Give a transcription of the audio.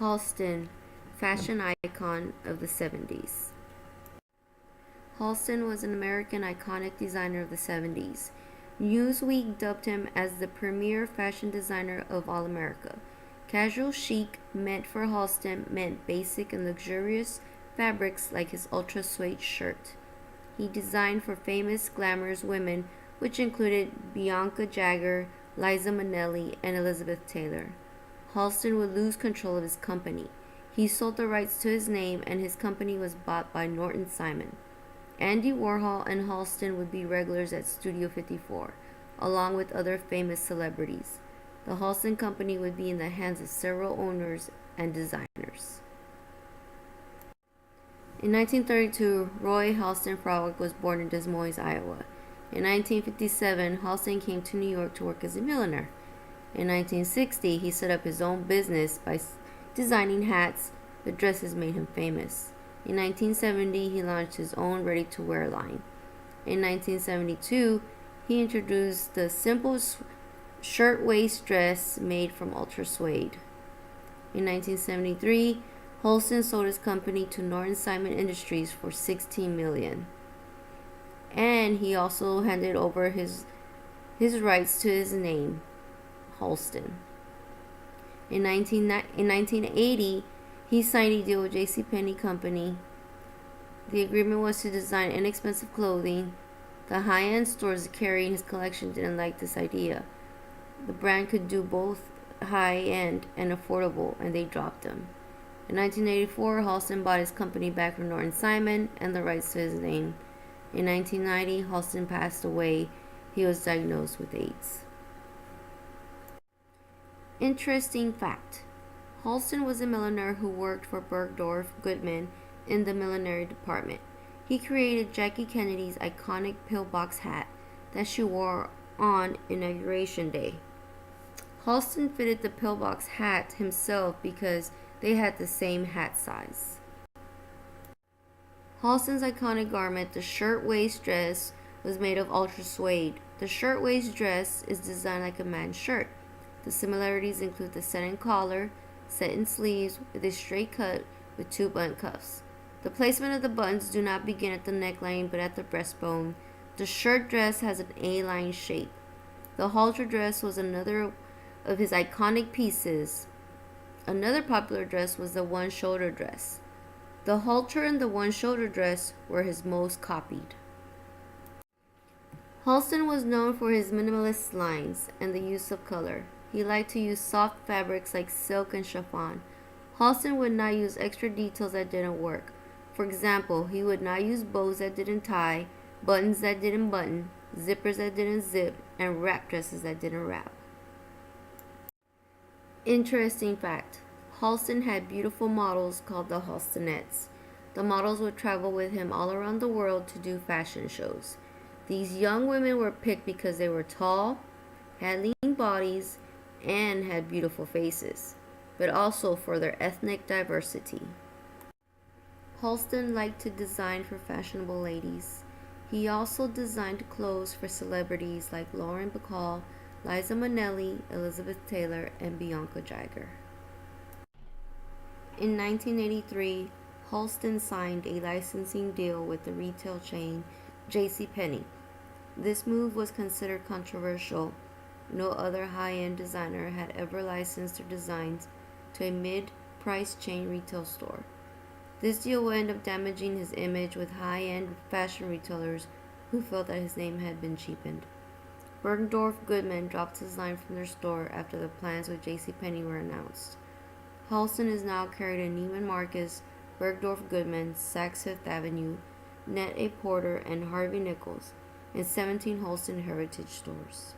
Halston, fashion icon of the 70s. Halston was an American iconic designer of the 70s. Newsweek dubbed him as the premier fashion designer of all America. Casual chic meant for Halston meant basic and luxurious fabrics like his ultra suede shirt. He designed for famous glamorous women, which included Bianca Jagger, Liza Minnelli, and Elizabeth Taylor. Halston would lose control of his company. He sold the rights to his name, and his company was bought by Norton Simon. Andy Warhol and Halston would be regulars at Studio 54, along with other famous celebrities. The Halston Company would be in the hands of several owners and designers. In 1932, Roy Halston Frolick was born in Des Moines, Iowa. In 1957, Halston came to New York to work as a milliner. In 1960, he set up his own business by designing hats, but dresses made him famous. In 1970, he launched his own ready-to-wear line. In 1972, he introduced the simple shirt-waist dress made from ultra suede. In 1973, Halston sold his company to Norton Simon Industries for $16 million. And he also handed over his rights to his name, Halston. In 1980, he signed a deal with JCPenney Company. The agreement was to design inexpensive clothing. The high-end stores carrying his collection didn't like this idea. The brand could do both high-end and affordable, and they dropped him. In 1984, Halston bought his company back from Norton Simon and the rights to his name. In 1990, Halston passed away. He was diagnosed with AIDS. Interesting fact. Halston was a milliner who worked for Bergdorf Goodman in the millinery department. He created Jackie Kennedy's iconic pillbox hat that she wore on Inauguration Day. Halston fitted the pillbox hat himself because they had the same hat size. Halston's iconic garment, the shirt-waist dress, was made of ultra suede. The shirt-waist dress is designed like a man's shirt. The similarities include the set-in collar, set-in sleeves with a straight cut with 2 button cuffs. The placement of the buttons do not begin at the neckline but at the breastbone. The shirt dress has an A-line shape. The halter dress was another of his iconic pieces. Another popular dress was the one-shoulder dress. The halter and the one-shoulder dress were his most copied. Halston was known for his minimalist lines and the use of color. He liked to use soft fabrics like silk and chiffon. Halston would not use extra details that didn't work. For example, he would not use bows that didn't tie, buttons that didn't button, zippers that didn't zip, and wrap dresses that didn't wrap. Interesting fact. Halston had beautiful models called the Halstonettes. The models would travel with him all around the world to do fashion shows. These young women were picked because they were tall, had lean bodies, and had beautiful faces, but also for their ethnic diversity. Halston liked to design for fashionable ladies. He also designed clothes for celebrities like Lauren Bacall, Liza Minnelli, Elizabeth Taylor, and Bianca Jagger. In 1983, Halston signed a licensing deal with the retail chain JCPenney. This move was considered controversial. No other high-end designer had ever licensed their designs to a mid-price chain retail store. This deal would end up damaging his image with high-end fashion retailers who felt that his name had been cheapened. Bergdorf Goodman dropped his line from their store after the plans with JCPenney were announced. Halston is now carried in Neiman Marcus, Bergdorf Goodman, Saks Fifth Avenue, Net A Porter, and Harvey Nichols, and 17 Halston Heritage stores.